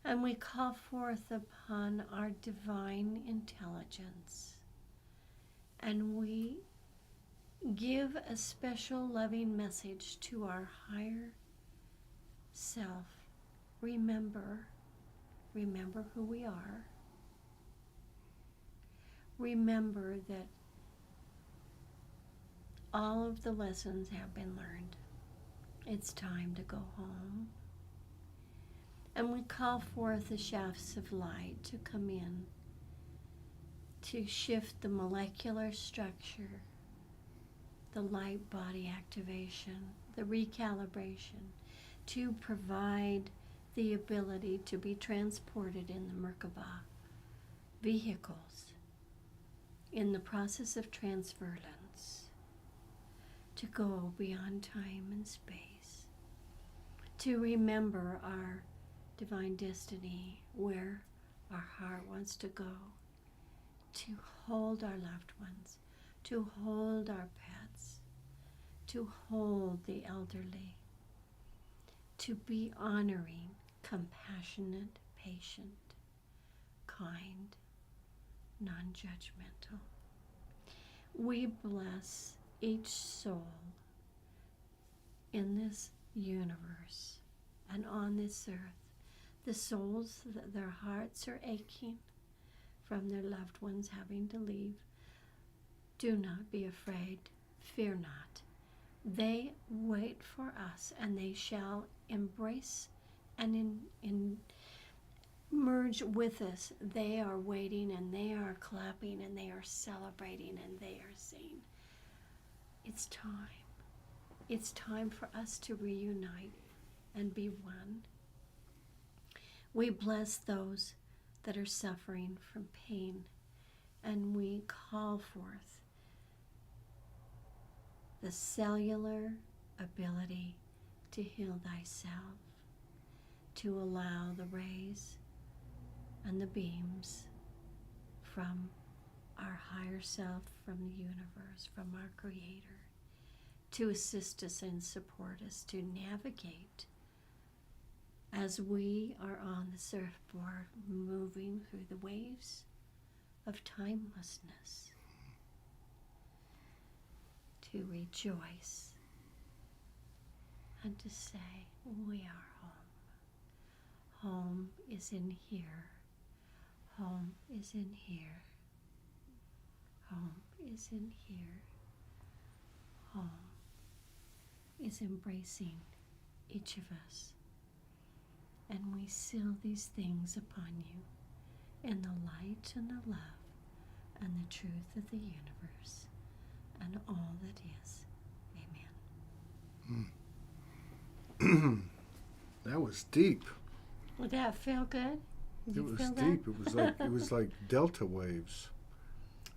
And we call forth upon our divine intelligence, and we give a special loving message to our higher self. Remember who we are. Remember that all of the lessons have been learned. It's time to go home. And we call forth the shafts of light to come in, to shift the molecular structure, the light body activation, the recalibration, to provide the ability to be transported in the Merkaba vehicles in the process of transference, to go beyond time and space, to remember our divine destiny, where our heart wants to go, to hold our loved ones, to hold our pets, to hold the elderly, to be honoring, compassionate, patient, kind, non-judgmental. We bless each soul in this universe and on this earth, the souls that their hearts are aching from their loved ones having to leave. Do not be afraid. Fear not. They wait for us, and they shall embrace and merge with us. They are waiting, and they are clapping, and they are celebrating, and they are saying, it's time. It's time for us to reunite and be one. We bless those that are suffering from pain, and we call forth the cellular ability to heal thyself, to allow the rays and the beams from our higher self, from the universe, from our Creator, to assist us and support us to navigate as we are on the surfboard, moving through the waves of timelessness, to rejoice and to say, we are home. Home is in here. Home is in here. Home is in here. Home is embracing each of us. And we seal these things upon you in the light and the love and the truth of the universe. And
was deep.
Would that feel good? Did
It
you
was
feel
deep.
that?
It was like delta waves.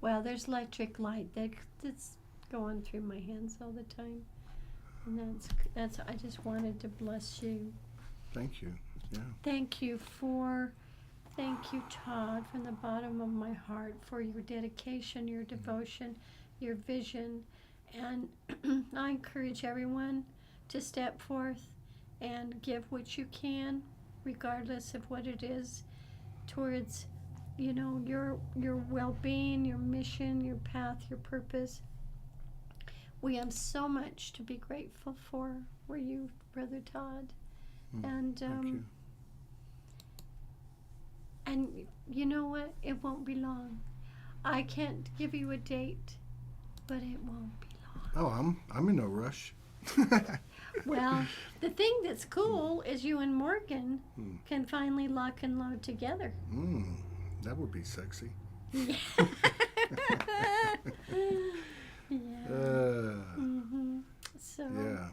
Well, there's electric light that's going through my hands all the time, and that's. I just wanted to bless you.
Thank you. Yeah.
Thank you, Todd, from the bottom of my heart for your dedication, your devotion, your vision, and I encourage everyone to step forth and give what you can, regardless of what it is, towards, your well-being, your mission, your path, your purpose. We have so much to be grateful for you, Brother Todd. And
Thank you.
and you know what? It won't be long. I can't give you a date, but it won't be long.
Oh, I'm in no rush.
Well, the thing that's cool is you and Morgan can finally lock and load together.
That would be sexy.
Yeah. So,
Yeah.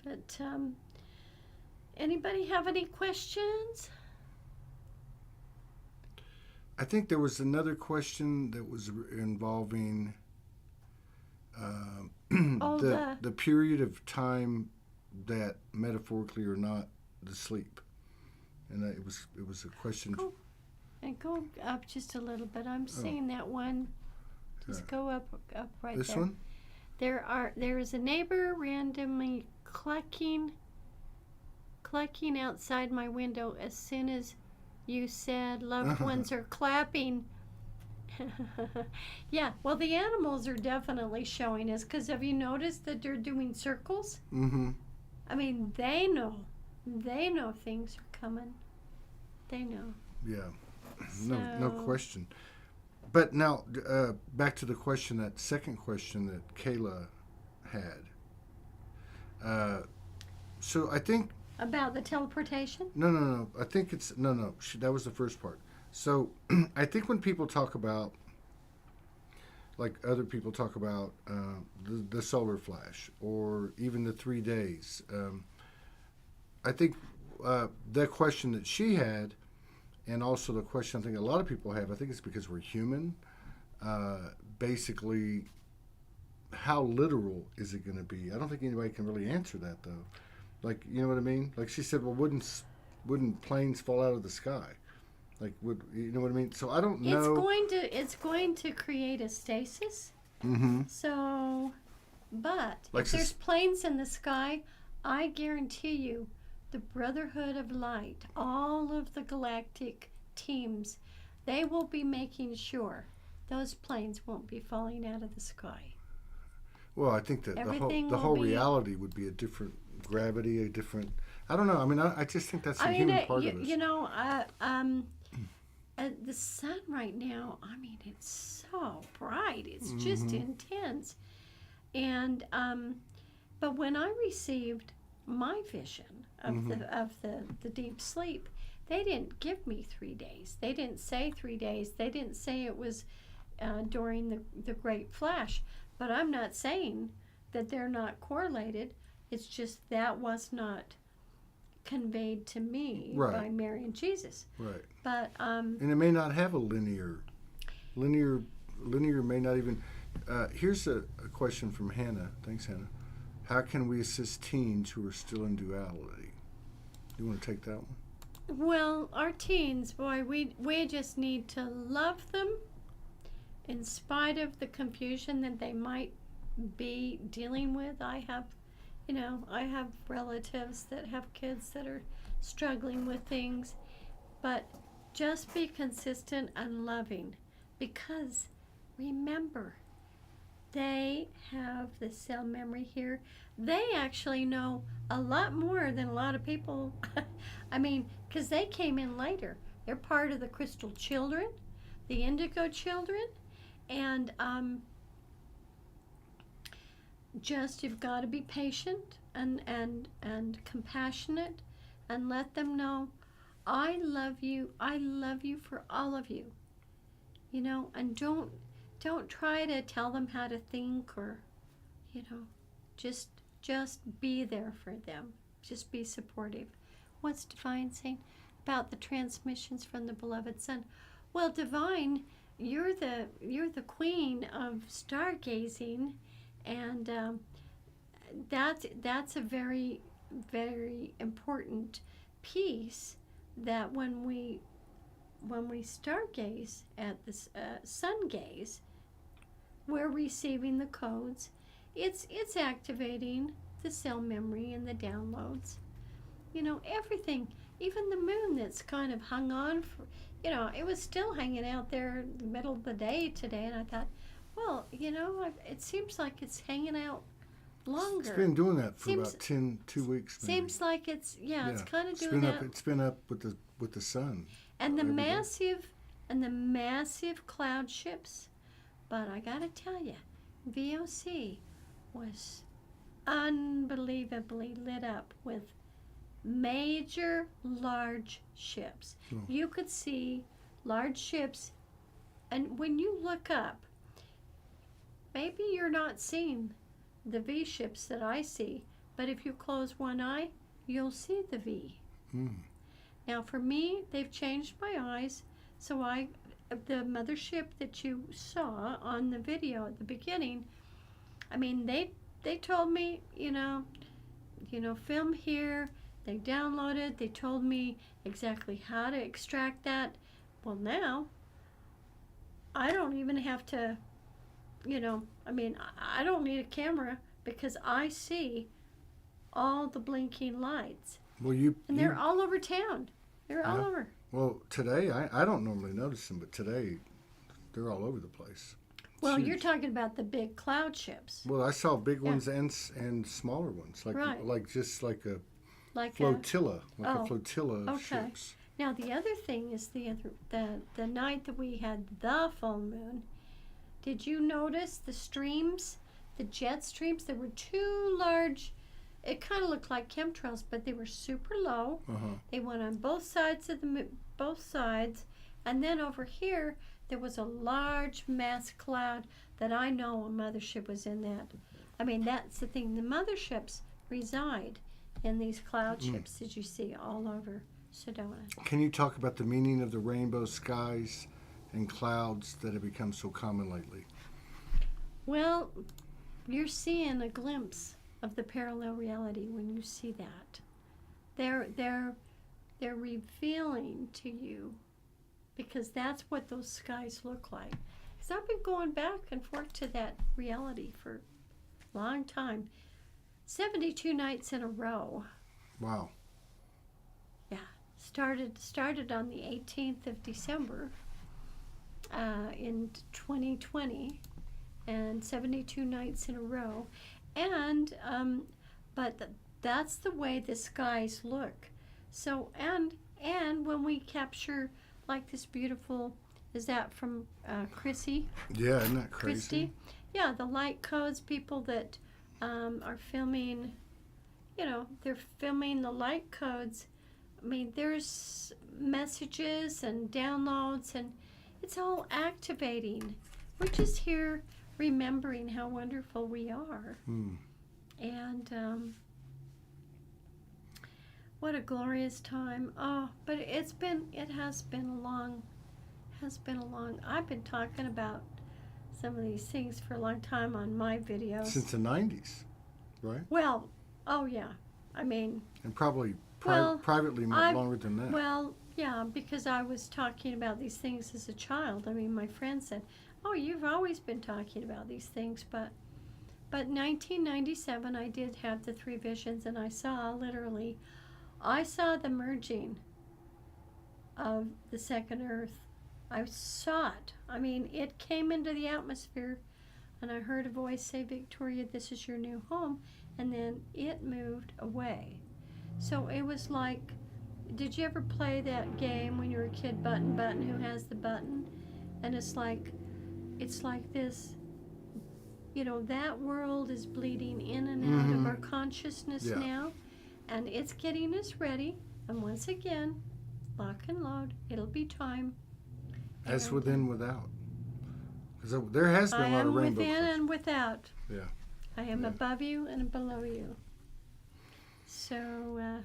but anybody have any questions?
I think there was another question that was involving the period of time that, metaphorically or not, the sleep, and it was a question.
Go up just a little bit. I'm seeing that one. Just go up right
this
there.
One?
There is a neighbor randomly clucking outside my window as soon as you said loved ones are clapping. Yeah, well, the animals are definitely showing us, because have you noticed that they're doing circles?
Mm-hmm.
I mean, they know things are coming. They know.
Yeah, no question. But now, back to the question, that second question that Kayla had. So I think...
About the teleportation?
No. I think it's... No. That was the first part. So I think when people talk about, like other people talk about the solar flash, or even the 3 days, I think the question that she had, and also the question I think a lot of people have, I think it's because we're human. Basically, how literal is it going to be? I don't think anybody can really answer that, though. Like, you know what I mean? Like she said, well, wouldn't planes fall out of the sky? Like, you know what I mean? So I don't know.
It's going to create a stasis.
Mm-hmm.
So, but
like
if there's planes in the sky, I guarantee you, the Brotherhood of Light, all of the galactic teams, they will be making sure those planes won't be falling out of the sky.
Well, I think that the whole reality would be a different gravity, a different... I don't know. I mean, I just think that's a human part of us.
You know, the sun right now, I mean, it's so bright. It's just intense. And, but when I received my vision of the deep sleep, they didn't give me 3 days. They didn't say 3 days. They didn't say it was during the great flash. But I'm not saying that they're not correlated. It's just that was not conveyed to me by Mary and Jesus.
Right.
But
and it may not have a linear may not even... here's a question from Hannah. Thanks, Hannah. How can we assist teens who are still in duality? You want to take that one?
Well, our teens, boy, we just need to love them in spite of the confusion that they might be dealing with. I have relatives that have kids that are struggling with things, but just be consistent and loving, because remember, they have the cell memory here. They actually know a lot more than a lot of people. I mean, because they came in later. They're part of the crystal children, the indigo children, and just you've got to be patient and compassionate, and let them know, I love you for all of you, and don't try to tell them how to think, or just be there for them. Just be supportive. What's Divine saying about the transmissions from the beloved Son? Well, Divine, you're the queen of stargazing, and that's a very, very important piece. That when we stargaze at the sun gaze, we're receiving the codes. It's activating the cell memory and the downloads. You know, everything, even the moon that's kind of hung on for, you know, it was still hanging out there in the middle of the day today, and I thought, well, you know, it seems like it's hanging out longer.
It's been doing that for about 2 weeks. Maybe.
Seems like it's kind of
it's
doing
been
that.
It's been up with the sun.
And the
every day.
massive cloud ships. But I gotta tell you, VOC was unbelievably lit up with major large ships.
Oh.
You could see large ships, and when you look up, maybe you're not seeing the V ships that I see, but if you close one eye, you'll see the V.
Mm.
Now for me, they've changed my eyes, so the mothership that you saw on the video at the beginning, I mean, they told me, you know, film here. They downloaded. They told me exactly how to extract that. Well, now I don't even have to, you know, I mean, I don't need a camera because I see all the blinking lights.
Well,
they're all over town. They're all over.
Well, today, I don't normally notice them, but today, they're all over the place. It's
Well,
huge.
you're talking about the big cloud ships.
Well, I saw big ones and smaller ones, like just like a
Like
flotilla,
oh,
a flotilla of
okay.
ships.
Now, the other thing is the night that we had the full moon, did you notice the streams, the jet streams? There were two large, it kind of looked like chemtrails, but they were super low.
Uh-huh.
They went on both sides of both sides, and then over here there was a large mass cloud that I know a mothership was in that. I mean, that's the thing. The motherships reside in these cloud ships that you see all over Sedona.
Can you talk about the meaning of the rainbow skies and clouds that have become so common lately?
Well, you're seeing a glimpse of the parallel reality when you see that. They're revealing to you, because that's what those skies look like. Because I've been going back and forth to that reality for a long time. 72 nights in a row.
Wow.
Yeah. Started on the 18th of December in 2020, and 72 nights in a row. And that's the way the skies look. So and when we capture like this beautiful, is that from Chrissy?
Yeah, isn't that crazy?
Christy? Yeah, the light codes, people that are filming, you know, they're filming the light codes. I mean, there's messages and downloads, and it's all activating. We're just here remembering how wonderful we are.
Mm.
And what a glorious time. Oh, but it has been a long, I've been talking about some of these things for a long time on my videos.
Since the 90s, right?
Well, oh yeah. I mean,
And probably
Well,
privately longer than that.
well, yeah, because I was talking about these things as a child. I mean, my friend said, "Oh, you've always been talking about these things," but 1997, I did have the 3 visions, and I saw the merging of the second Earth. I saw it. I mean, it came into the atmosphere, and I heard a voice say, "Victoria, this is your new home," and then it moved away. So it was like, did you ever play that game when you were a kid, Button, who has the button? And it's like this, you know, that world is bleeding in and out of our consciousnness now, and it's getting us ready. And once again, lock and load, it'll be time.
As
And
within, without. Because there has been
I
a lot
am
of rainbow.
within and without.
Yeah.
I am
Yeah.
above you and below you. So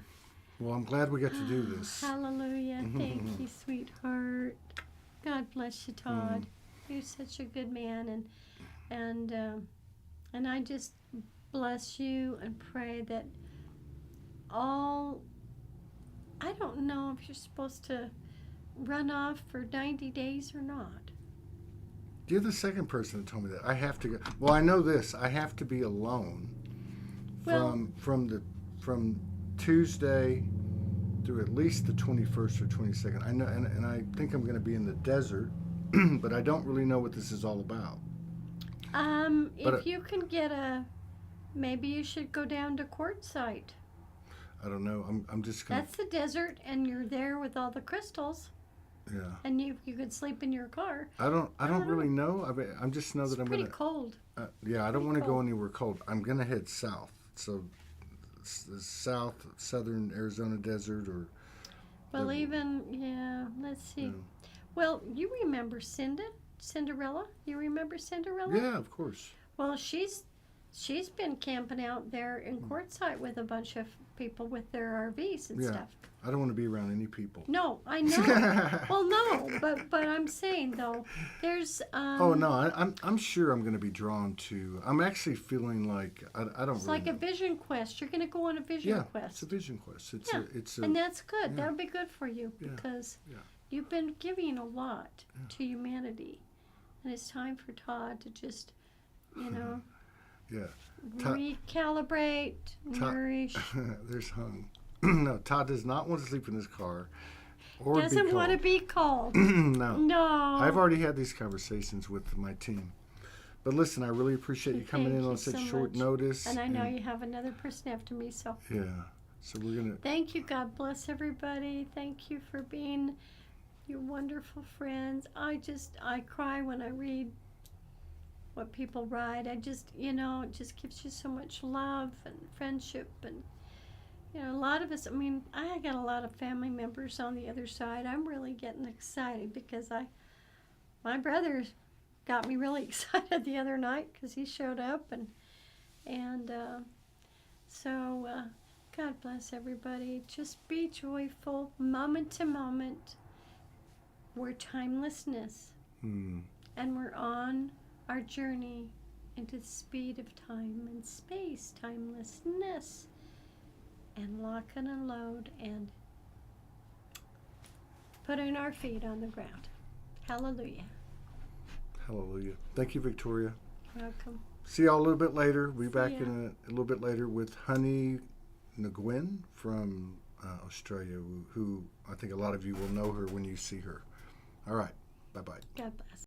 Well, I'm glad we got to do this.
Hallelujah. Thank you, sweetheart. God bless you, Todd. You're such a good man, and I just bless you and pray that all. I don't know if you're supposed to run off for 90 days or not.
You're the second person that told me that. I have to go. Well, I know this. I have to be alone from Tuesday through at least the 21st or 22nd. I know, and I think I'm going to be in the desert, but I don't really know what this is all about.
If you can get maybe you should go down to Quartzsite.
I don't know. I'm just going to...
That's the desert, and you're there with all the crystals.
Yeah.
And you could sleep in your car.
I don't really know. I just know that I'm going to...
It's pretty cold.
Yeah, I don't want to go anywhere cold. I'm going to head south. So the southern Arizona desert or...
Well, let's see.
Yeah.
Well, you remember Cinderella? You remember Cinderella?
Yeah, of course.
Well, she's been camping out there in Quartzsite with a bunch of people with their RVs and stuff.
I don't want to be around any people.
No, I know. Well, no, but I'm saying though, there's.
Oh no, I'm sure I'm going to be drawn to. I'm actually feeling like I don't.
It's
really
like
know.
a vision quest. You're going to go on a vision quest.
It's a vision quest. It's
and that's good.
Yeah.
That would be good for you because you've been giving a lot to humanity, and it's time for Todd to just, recalibrate, nourish.
There's Hung. No, Todd does not want to sleep in his car. Or
Doesn't want to be cold.
No.
No.
I've already had these conversations with my team. But listen, I really appreciate you coming in on such short notice.
And I know you have another person after me, so.
Yeah. So we're going to...
Thank you. God bless everybody. Thank you for being your wonderful friends. I cry when I read what people write. It just gives you so much love and friendship. And, a lot of us, I got a lot of family members on the other side. I'm really getting excited because my brother got me really excited the other night because he showed up. So God bless everybody. Just be joyful, moment to moment. We're timelessness. And we're on our journey into the speed of time and space, timelessness, and lock and unload and putting our feet on the ground. Hallelujah.
Hallelujah. Thank you, Victoria.
Welcome.
See y'all a little bit later. We'll be back in a little bit later with Honey Nguyen from Australia, who I think a lot of you will know her when you see her. All right. Bye-bye.
God bless.